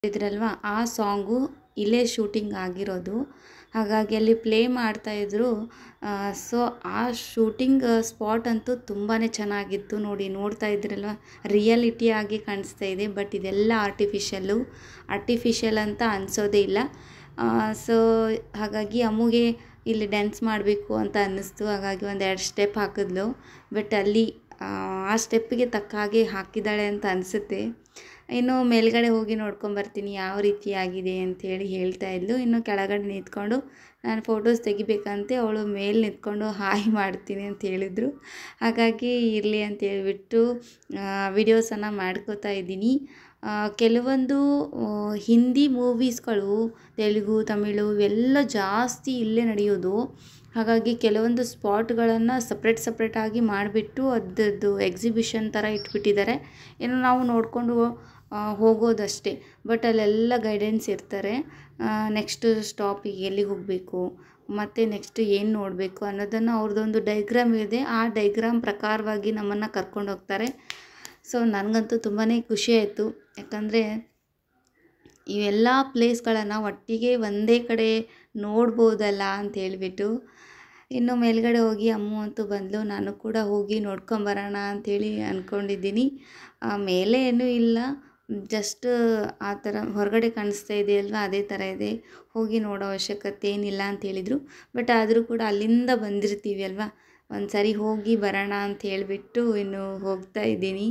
ಇದ್ರಲ್ವ ಆ ಸಾಂಗು ಇಲ್ಲೇ ಶೂಟಿಂಗ್ ಆಗಿರೋದು. ಹಾಗಾಗಿ ಅಲ್ಲಿ ಪ್ಲೇ ಮಾಡ್ತಾಯಿದ್ರು. ಸೊ ಆ ಶೂಟಿಂಗ್ ಸ್ಪಾಟ್ ಅಂತೂ ತುಂಬಾ ಚೆನ್ನಾಗಿತ್ತು. ನೋಡ್ತಾ ಇದ್ರಲ್ವ, ರಿಯಾಲಿಟಿಯಾಗಿ ಕಾಣಿಸ್ತಾ ಇದೆ. ಬಟ್ ಇದೆಲ್ಲ ಆರ್ಟಿಫಿಷಿಯಲ್ ಅಂತ ಅನಿಸೋದೇ ಇಲ್ಲ. ಸೊ ಹಾಗಾಗಿ ಅಮ್ಮಗೆ ಇಲ್ಲಿ ಡ್ಯಾನ್ಸ್ ಮಾಡಬೇಕು ಅಂತ ಅನ್ನಿಸ್ತು. ಹಾಗಾಗಿ 1-2 ಸ್ಟೆಪ್ ಹಾಕಿದ್ಲು. ಬಟ್ ಅಲ್ಲಿ ಆ ಸ್ಟೆಪ್ಪಿಗೆ ತಕ್ಕ ಹಾಗೆ ಹಾಕಿದ್ದಾಳೆ ಅಂತ ಅನಿಸುತ್ತೆ. ಇನ್ನು ಮೇಲ್ಗಡೆ ಹೋಗಿ ನೋಡ್ಕೊಂಬರ್ತೀನಿ ಯಾವ ರೀತಿಯಾಗಿದೆ ಅಂಥೇಳಿ ಹೇಳ್ತಾ ಇದ್ಲು. ಇನ್ನು ಕೆಳಗಡೆ ನಿಂತ್ಕೊಂಡು ನಾನು ಫೋಟೋಸ್ ತೆಗಿಬೇಕಂತೆ ಅವಳು ಮೇಲೆ ನಿಂತ್ಕೊಂಡು ಹಾಯ್ ಮಾಡ್ತೀನಿ ಅಂತ ಹೇಳಿದರು. ಹಾಗಾಗಿ ಇರಲಿ ಅಂತ ಹೇಳ್ಬಿಟ್ಟು ವಿಡಿಯೋಸನ್ನು ಮಾಡ್ಕೋತಾ ಇದ್ದೀನಿ. ಕೆಲವೊಂದು ಹಿಂದಿ ಮೂವೀಸ್ಗಳು, ತೆಲುಗು, ತಮಿಳು ಇವೆಲ್ಲ ಜಾಸ್ತಿ ಇಲ್ಲೇ ನಡೆಯೋದು. ಹಾಗಾಗಿ ಕೆಲವೊಂದು ಸ್ಪಾಟ್ಗಳನ್ನು ಸಪ್ರೇಟಾಗಿ ಮಾಡಿಬಿಟ್ಟು ಅದರದ್ದು ಎಕ್ಸಿಬಿಷನ್ ಥರ ಇಟ್ಬಿಟ್ಟಿದ್ದಾರೆ. ಏನು ನಾವು ನೋಡಿಕೊಂಡು ಹೋಗೋದಷ್ಟೇ. ಬಟ್ ಅಲ್ಲೆಲ್ಲ ಗೈಡೆನ್ಸ್ ಇರ್ತಾರೆ. ನೆಕ್ಸ್ಟ್ ಸ್ಟಾಪಿಗೆ ಎಲ್ಲಿಗೆ ಹೋಗಬೇಕು, ಮತ್ತು ನೆಕ್ಸ್ಟ್ ಏನು ನೋಡಬೇಕು ಅನ್ನೋದನ್ನು ಅವ್ರದ್ದೊಂದು ಡೈಗ್ರಾಮ್ ಇದೆ. ಆ ಡೈಗ್ರಾಮ್ ಪ್ರಕಾರವಾಗಿ ನಮ್ಮನ್ನು ಕರ್ಕೊಂಡು ಹೋಗ್ತಾರೆ. ಸೊ ನನಗಂತೂ ತುಂಬಾ ಖುಷಿ ಆಯಿತು. ಯಾಕಂದರೆ ಇವೆಲ್ಲ ಪ್ಲೇಸ್ಗಳನ್ನು ಒಟ್ಟಿಗೆ ಒಂದೇ ಕಡೆ ನೋಡ್ಬೋದಲ್ಲ ಅಂತ ಹೇಳಿಬಿಟ್ಟು. ಇನ್ನು ಮೇಲ್ಗಡೆ ಹೋಗಿ ಅಮ್ಮು ಅಂತೂ ಬಂದಳು. ನಾನು ಕೂಡ ಹೋಗಿ ನೋಡ್ಕೊಂಬರೋಣ ಅಂಥೇಳಿ ಅಂದ್ಕೊಂಡಿದ್ದೀನಿ. ಮೇಲೆ ಏನೂ ಇಲ್ಲ, ಜಸ್ಟ್ ಆ ಥರ ಹೊರಗಡೆ ಕಾಣಿಸ್ತಾ ಇದೆಯಲ್ವ, ಅದೇ ಥರ ಇದೆ. ಹೋಗಿ ನೋಡೋ ಅವಶ್ಯಕತೆ ಏನಿಲ್ಲ ಅಂತ ಹೇಳಿದರು. ಬಟ್ ಆದರೂ ಕೂಡ ಅಲ್ಲಿಂದ ಬಂದಿರ್ತೀವಿ ಅಲ್ವಾ, ಒಂದು ಸರಿ ಹೋಗಿ ಬರೋಣ ಅಂತ ಹೇಳಿಬಿಟ್ಟು ಇನ್ನು ಹೋಗ್ತಾ ಇದ್ದೀನಿ.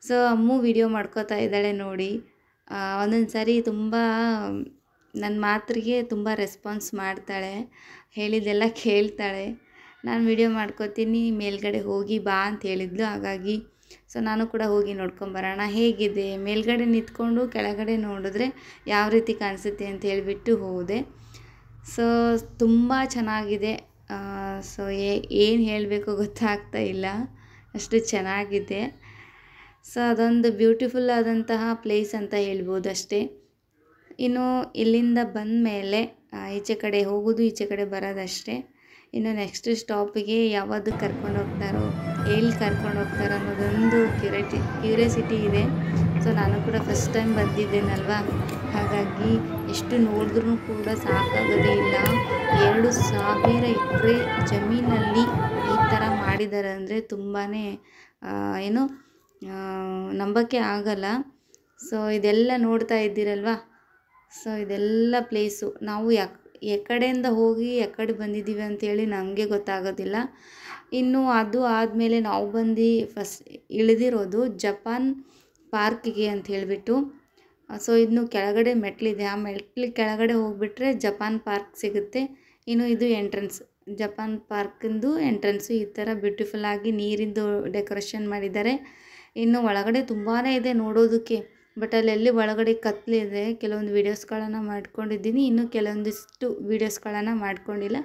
ಸೊ ಅಮ್ಮು ವಿಡಿಯೋ ಮಾಡ್ಕೋತಾ ಇದ್ದಾಳೆ ನೋಡಿ. ಒಂದೊಂದು ಸಾರಿ ತುಂಬ ನನ್ನ ಮಾತಿಗೆ ತುಂಬ ರೆಸ್ಪಾನ್ಸ್ ಮಾಡ್ತಾಳೆ, ಹೇಳಿದ್ದೆಲ್ಲ ಕೇಳ್ತಾಳೆ. ನಾನು ವಿಡಿಯೋ ಮಾಡ್ಕೋತೀನಿ, ಮೇಲ್ಗಡೆ ಹೋಗಿ ಬಾ ಅಂತ ಹೇಳಿದ್ಲು. ಹಾಗಾಗಿ ಸೊ ನಾನು ಕೂಡ ಹೋಗಿ ನೋಡ್ಕೊಂಬರೋಣ ಹೇಗಿದೆ, ಮೇಲ್ಗಡೆ ನಿಂತ್ಕೊಂಡು ಕೆಳಗಡೆ ನೋಡಿದ್ರೆ ಯಾವ ರೀತಿ ಕಾಣಿಸುತ್ತೆ ಅಂತ ಹೇಳಿಬಿಟ್ಟು ಹೋದೆ. ಸೊ ತುಂಬ ಚೆನ್ನಾಗಿದೆ. ಸೊ ಏನು ಹೇಳಬೇಕು ಗೊತ್ತಾಗ್ತಾ ಇಲ್ಲ, ಅಷ್ಟು ಚೆನ್ನಾಗಿದೆ. ಸೊ ಅದೊಂದು ಬ್ಯೂಟಿಫುಲ್ ಆದಂತಹ ಪ್ಲೇಸ್ ಅಂತ ಹೇಳ್ಬೋದು ಅಷ್ಟೇ. ಇನ್ನು ಇಲ್ಲಿಂದ ಬಂದ ಮೇಲೆ ಈಚೆ ಕಡೆ ಹೋಗೋದು, ಈಚೆ ಕಡೆ ಬರೋದಷ್ಟೇ. ಇನ್ನು ನೆಕ್ಸ್ಟ್ ಸ್ಟಾಪಿಗೆ ಯಾವುದು ಕರ್ಕೊಂಡು ಹೋಗ್ತಾರೋ, ಎಲ್ಲಿ ಕರ್ಕೊಂಡು ಹೋಗ್ತಾರೋ ಅನ್ನೋದೊಂದು ಕ್ಯೂರಿಯಾಸಿಟಿ ಇದೆ. ಸೊ ನಾನು ಕೂಡ ಫಸ್ಟ್ ಟೈಮ್ ಬಂದಿದ್ದೇನಲ್ವ, ಹಾಗಾಗಿ ಎಷ್ಟು ನೋಡಿದ್ರೂ ಕೂಡ ಸಾಕಾಗೋದೇ ಇಲ್ಲ. 2,000 ಎಕರೆ ಜಮೀನಲ್ಲಿ ಈ ಥರ ಮಾಡಿದ್ದಾರೆ ಅಂದರೆ ತುಂಬಾ ಏನು ನಂಬಕ್ಕೆ ಆಗಲ್ಲ. ಸೊ ಇದೆಲ್ಲ ನೋಡ್ತಾ ಇದ್ದೀರಲ್ವ, ಸೊ ಇದೆಲ್ಲ ಪ್ಲೇಸು ನಾವು ಎಕಡೆಯಿಂದ ಹೋಗಿ ಎಕಡೆ ಬಂದಿದ್ದೀವಿ ಅಂಥೇಳಿ ನನಗೆ ಗೊತ್ತಾಗೋದಿಲ್ಲ. ಇನ್ನು ಅದು ಆದಮೇಲೆ ನಾವು ಬಂದು ಫಸ್ಟ್ ಇಳಿದಿರೋದು ಜಪಾನ್ ಪಾರ್ಕಿಗೆ ಅಂತ ಹೇಳಿಬಿಟ್ಟು. ಸೊ ಇನ್ನು ಕೆಳಗಡೆ ಮೆಟ್ಲಿದೆ, ಆ ಮೆಟ್ಲು ಕೆಳಗಡೆ ಹೋಗಿಬಿಟ್ರೆ ಜಪಾನ್ ಪಾರ್ಕ್ ಸಿಗುತ್ತೆ. ಇನ್ನು ಇದು ಎಂಟ್ರೆನ್ಸ್, ಜಪಾನ್ ಪಾರ್ಕಿಂದು ಎಂಟ್ರೆನ್ಸು. ಈ ಥರ ಬ್ಯೂಟಿಫುಲ್ಲಾಗಿ ನೀರಿಂದು ಡೆಕೋರೇಷನ್ ಮಾಡಿದ್ದಾರೆ. ಇನ್ನು ಒಳಗಡೆ ತುಂಬಾ ಇದೆ ನೋಡೋದಕ್ಕೆ, ಬಟ್ ಅಲ್ಲೆಲ್ಲಿ ಒಳಗಡೆ ಕತ್ತಲಿದೆ. ಕೆಲವೊಂದು ವೀಡಿಯೋಸ್ಗಳನ್ನು ಮಾಡ್ಕೊಂಡಿದ್ದೀನಿ, ಇನ್ನು ಕೆಲವೊಂದಿಷ್ಟು ವೀಡಿಯೋಸ್ಗಳನ್ನು ಮಾಡ್ಕೊಂಡಿಲ್ಲ.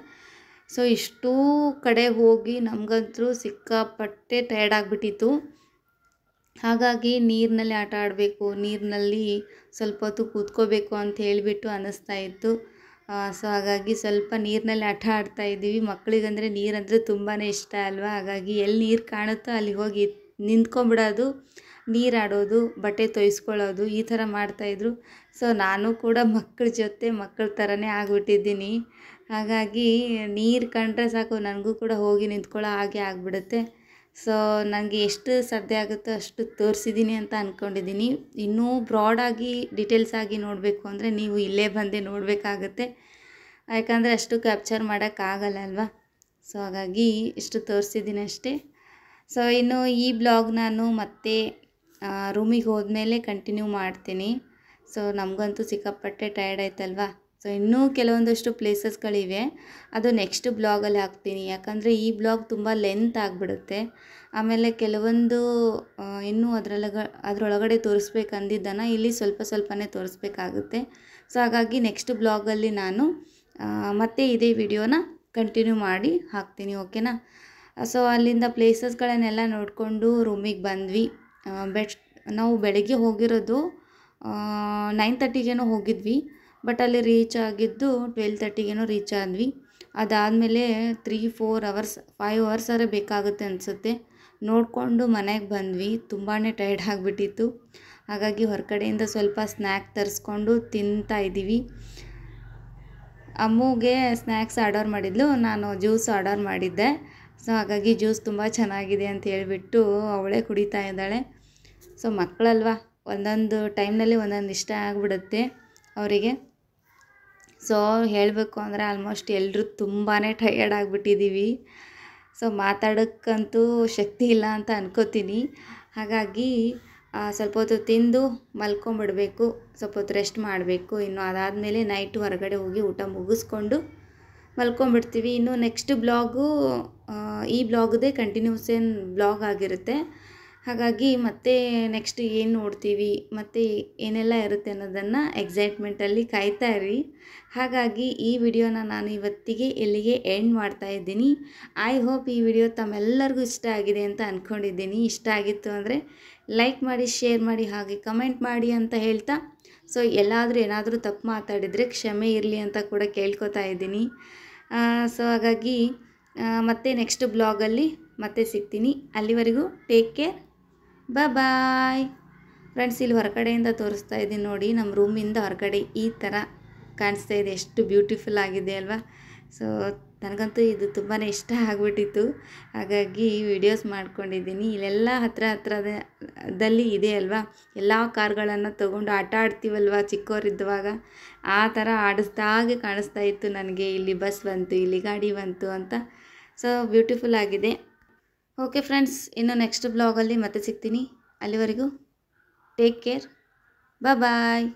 ಸೊ ಇಷ್ಟೂ ಕಡೆ ಹೋಗಿ ನಮಗಂತೂ ಸಿಕ್ಕಾಪಟ್ಟೆ ಟಯರ್ಡ್ ಆಗಿಬಿಟ್ಟಿತ್ತು. ಹಾಗಾಗಿ ನೀರಿನಲ್ಲಿ ಆಟ ಆಡಬೇಕು, ನೀರಿನಲ್ಲಿ ಸ್ವಲ್ಪ ಹೊತ್ತು ಕೂತ್ಕೋಬೇಕು ಅಂತ ಹೇಳಿಬಿಟ್ಟು ಅನ್ನಿಸ್ತಾ ಇತ್ತು. ಸೊ ಹಾಗಾಗಿ ಸ್ವಲ್ಪ ನೀರಿನಲ್ಲಿ ಆಟ ಆಡ್ತಾಯಿದ್ದೀವಿ. ಮಕ್ಕಳಿಗಂದರೆ ನೀರಂದರೆ ತುಂಬಾ ಇಷ್ಟ ಅಲ್ವಾ. ಹಾಗಾಗಿ ಎಲ್ಲಿ ನೀರು ಕಾಣುತ್ತೋ ಅಲ್ಲಿ ಹೋಗಿ ನಿಂತ್ಕೊಂಡ್ಬಿಡೋದು, ನೀರು ಆಡೋದು, ಬಟ್ಟೆ ತೊಯ್ಸ್ಕೊಳ್ಳೋದು, ಈ ಥರ ಮಾಡ್ತಾಯಿದ್ರು. ಸೊ ನಾನು ಕೂಡ ಮಕ್ಕಳ ಜೊತೆ ಮಕ್ಕಳ ಥರನೇ ಆಗಿಬಿಟ್ಟಿದ್ದೀನಿ. ಹಾಗಾಗಿ ನೀರು ಕಂಡ್ರೆ ಸಾಕು ನನಗೂ ಕೂಡ ಹೋಗಿ ನಿಂತ್ಕೊಳ್ಳೋ ಹಾಗೆ ಆಗಿಬಿಡುತ್ತೆ. ಸೊ ನನಗೆ ಎಷ್ಟು ಸಾಧ್ಯ ಆಗುತ್ತೋ ಅಷ್ಟು ತೋರಿಸಿದ್ದೀನಿ ಅಂತ ಅಂದ್ಕೊಂಡಿದ್ದೀನಿ. ಇನ್ನೂ ಬ್ರಾಡಾಗಿ ಡೀಟೇಲ್ಸಾಗಿ ನೋಡಬೇಕು ಅಂದರೆ ನೀವು ಇಲ್ಲೇ ಬಂದೇ ನೋಡಬೇಕಾಗತ್ತೆ, ಯಾಕಂದರೆ ಅಷ್ಟು ಕ್ಯಾಪ್ಚರ್ ಮಾಡೋಕ್ಕಾಗಲ್ಲ ಅಲ್ವಾ. ಸೊ ಹಾಗಾಗಿ ಇಷ್ಟು ತೋರಿಸಿದ್ದೀನಿ ಅಷ್ಟೇ. ಸೊ ಇನ್ನು ಈ ಬ್ಲಾಗ್ ನಾನು ಮತ್ತೆ ರೂಮಿಗೆ ಹೋದ್ಮೇಲೆ ಕಂಟಿನ್ಯೂ ಮಾಡ್ತೀನಿ. ಸೊ ನಮಗಂತೂ ಸಿಕ್ಕಾಪಟ್ಟೆ ಟಯರ್ಡ್ ಆಯ್ತಲ್ವಾ. ಸೊ ಇನ್ನೂ ಕೆಲವೊಂದಷ್ಟು ಪ್ಲೇಸಸ್ಗಳಿವೆ, ಅದು ನೆಕ್ಸ್ಟ್ ಬ್ಲಾಗಲ್ಲಿ ಹಾಕ್ತೀನಿ. ಯಾಕಂದರೆ ಈ ಬ್ಲಾಗ್ ತುಂಬ ಲೆಂತ್ ಆಗಿಬಿಡುತ್ತೆ. ಆಮೇಲೆ ಕೆಲವೊಂದು ಇನ್ನೂ ಅದರೊಳಗಡೆ ತೋರಿಸ್ಬೇಕಂದಿದ್ದನ್ನು ಇಲ್ಲಿ ಸ್ವಲ್ಪ ಸ್ವಲ್ಪನೇ ತೋರಿಸ್ಬೇಕಾಗುತ್ತೆ. ಸೊ ಹಾಗಾಗಿ ನೆಕ್ಸ್ಟ್ ಬ್ಲಾಗಲ್ಲಿ ನಾನು ಮತ್ತೆ ಇದೇ ವಿಡಿಯೋನ ಕಂಟಿನ್ಯೂ ಮಾಡಿ ಹಾಕ್ತೀನಿ, ಓಕೆನಾ. ಸೊ ಅಲ್ಲಿಂದ ಪ್ಲೇಸಸ್ಗಳನ್ನೆಲ್ಲ ನೋಡಿಕೊಂಡು ರೂಮಿಗೆ ಬಂದ್ವಿ. ನಾವು ಬೆಳಗ್ಗೆ ಹೋಗಿರೋದು 9:30ಗೇನೋ ಹೋಗಿದ್ವಿ, ಬಟ್ ಅಲ್ಲಿ ರೀಚ್ ಆಗಿದ್ದು 12:30ಗೇನೋ ರೀಚ್ ಆದ್ವಿ. ಅದಾದಮೇಲೆ 3-4 ಅವರ್ಸ್ 5 ಅವರ್ಸ್ ಬೇಕಾಗುತ್ತೆ ಅನಿಸುತ್ತೆ ನೋಡಿಕೊಂಡು ಮನೆಗೆ ಬಂದ್ವಿ. ತುಂಬಾ ಟಯರ್ಡ್ ಆಗಿಬಿಟ್ಟಿತ್ತು. ಹಾಗಾಗಿ ಹೊರಗಡೆಯಿಂದ ಸ್ವಲ್ಪ ಸ್ನ್ಯಾಕ್ ತರಿಸ್ಕೊಂಡು ತಿಂತಾ ಇದ್ದೀವಿ. ಅಮ್ಮುಗೆ ಸ್ನ್ಯಾಕ್ಸ್ ಆರ್ಡರ್ ಮಾಡಿದ್ಲು, ನಾನು ಜ್ಯೂಸ್ ಆರ್ಡರ್ ಮಾಡಿದ್ದೆ. ಸೊ ಹಾಗಾಗಿ ಜ್ಯೂಸ್ ತುಂಬ ಚೆನ್ನಾಗಿದೆ ಅಂತ ಹೇಳಿಬಿಟ್ಟು ಅವಳೇ ಕುಡಿತಾ ಇದ್ದಾಳೆ. ಸೊ ಮಕ್ಕಳಲ್ವ, ಒಂದೊಂದು ಟೈಮ್ನಲ್ಲಿ ಒಂದೊಂದು ಇಷ್ಟ ಆಗಿಬಿಡುತ್ತೆ ಅವರಿಗೆ. ಸೊ ಹೇಳಬೇಕು ಅಂದರೆ ಆಲ್ಮೋಸ್ಟ್ ಎಲ್ಲರೂ ತುಂಬಾ ಟಯರ್ಡ್ ಆಗಿಬಿಟ್ಟಿದ್ದೀವಿ. ಸೊ ಮಾತಾಡೋಕ್ಕಂತೂ ಶಕ್ತಿ ಇಲ್ಲ ಅಂತ ಅನ್ಕೋತೀನಿ. ಹಾಗಾಗಿ ಸ್ವಲ್ಪ ಹೊತ್ತು ತಿಂದು ಮಲ್ಕೊಂಬಿಡಬೇಕು, ಸ್ವಲ್ಪ ಹೊತ್ತು ರೆಸ್ಟ್ ಮಾಡಬೇಕು. ಇನ್ನು ಅದಾದಮೇಲೆ ನೈಟು ಹೊರಗಡೆ ಹೋಗಿ ಊಟ ಮುಗಿಸ್ಕೊಂಡು ಮಲ್ಕೊಂಬಿಡ್ತೀವಿ. ಇನ್ನು ನೆಕ್ಸ್ಟ್ ಬ್ಲಾಗು ಈ ಬ್ಲಾಗ್ದೇ ಕಂಟಿನ್ಯೂಷನ್ ಬ್ಲಾಗ್ ಆಗಿರುತ್ತೆ. ಹಾಗಾಗಿ ಮತ್ತೆ ನೆಕ್ಸ್ಟ್ ಏನು ನೋಡ್ತೀವಿ ಮತ್ತು ಏನೆಲ್ಲ ಇರುತ್ತೆ ಅನ್ನೋದನ್ನು ಎಕ್ಸೈಟ್ಮೆಂಟಲ್ಲಿ ಕಾಯ್ತಾ ಇರಿ. ಹಾಗಾಗಿ ಈ ವಿಡಿಯೋನ ನಾನು ಇವತ್ತಿಗೆ ಇಲ್ಲಿಗೆ ಎಂಡ್ ಮಾಡ್ತಾಯಿದ್ದೀನಿ. ಐ ಹೋಪ್ ಈ ವಿಡಿಯೋ ತಮ್ಮೆಲ್ಲರಿಗೂ ಇಷ್ಟ ಆಗಿದೆ ಅಂತ ಅಂದ್ಕೊಂಡಿದ್ದೀನಿ. ಇಷ್ಟ ಆಗಿತ್ತು ಅಂದರೆ ಲೈಕ್ ಮಾಡಿ, ಶೇರ್ ಮಾಡಿ, ಹಾಗೆ ಕಮೆಂಟ್ ಮಾಡಿ ಅಂತ ಹೇಳ್ತಾ, ಸೊ ಏನಾದರೂ ತಪ್ಪು ಮಾತಾಡಿದರೆ ಕ್ಷಮೆ ಇರಲಿ ಅಂತ ಕೂಡ ಕೇಳ್ಕೊತಾ ಇದ್ದೀನಿ. ಸೊ ಹಾಗಾಗಿ ಮತ್ತೆ ನೆಕ್ಸ್ಟ್ ಬ್ಲಾಗಲ್ಲಿ ಮತ್ತೆ ಸಿಗ್ತೀನಿ. ಅಲ್ಲಿವರೆಗೂ ಟೇಕ್ ಕೇರ್, ಬಾಯ್. ಫ್ರೆಂಡ್ಸ್, ಇಲ್ಲಿ ಹೊರಗಡೆಯಿಂದ ತೋರಿಸ್ತಾ ಇದ್ದೀನಿ ನೋಡಿ, ನಮ್ಮ ರೂಮಿಂದ ಹೊರಗಡೆ ಈ ಥರ ಕಾಣಿಸ್ತಾ ಇದೆ. ಎಷ್ಟು ಬ್ಯೂಟಿಫುಲ್ ಆಗಿದೆ ಅಲ್ವಾ. ಸೊ ನನಗಂತೂ ಇದು ತುಂಬಾ ಇಷ್ಟ ಆಗಿಬಿಟ್ಟಿತ್ತು. ಹಾಗಾಗಿ ವಿಡಿಯೋಸ್ ಮಾಡ್ಕೊಂಡಿದ್ದೀನಿ. ಇಲ್ಲೆಲ್ಲ ಹತ್ರದಲ್ಲಿ ಇದೆ ಅಲ್ವಾ, ಎಲ್ಲ ಕಾರ್ಗಳನ್ನು ತೊಗೊಂಡು ಆಟ ಆಡ್ತೀವಲ್ವ ಚಿಕ್ಕವರಿದ್ದಾಗ, ಆ ಥರ ಆಡಿಸ್ದಾಗೆ ಕಾಣಿಸ್ತಾ ಇತ್ತು ನನಗೆ. ಇಲ್ಲಿ ಬಸ್ ಬಂತು, ಇಲ್ಲಿ ಗಾಡಿ ಬಂತು ಅಂತ. ಸೊ ಬ್ಯೂಟಿಫುಲ್ ಆಗಿದೆ. ಓಕೆ ಫ್ರೆಂಡ್ಸ್, ಇನ್ನು ನೆಕ್ಸ್ಟ್ ಬ್ಲಾಗಲ್ಲಿ ಮತ್ತೆ ಸಿಗ್ತೀನಿ. ಅಲ್ಲಿವರೆಗೂ ಟೇಕ್ ಕೇರ್, ಬಾಯ್.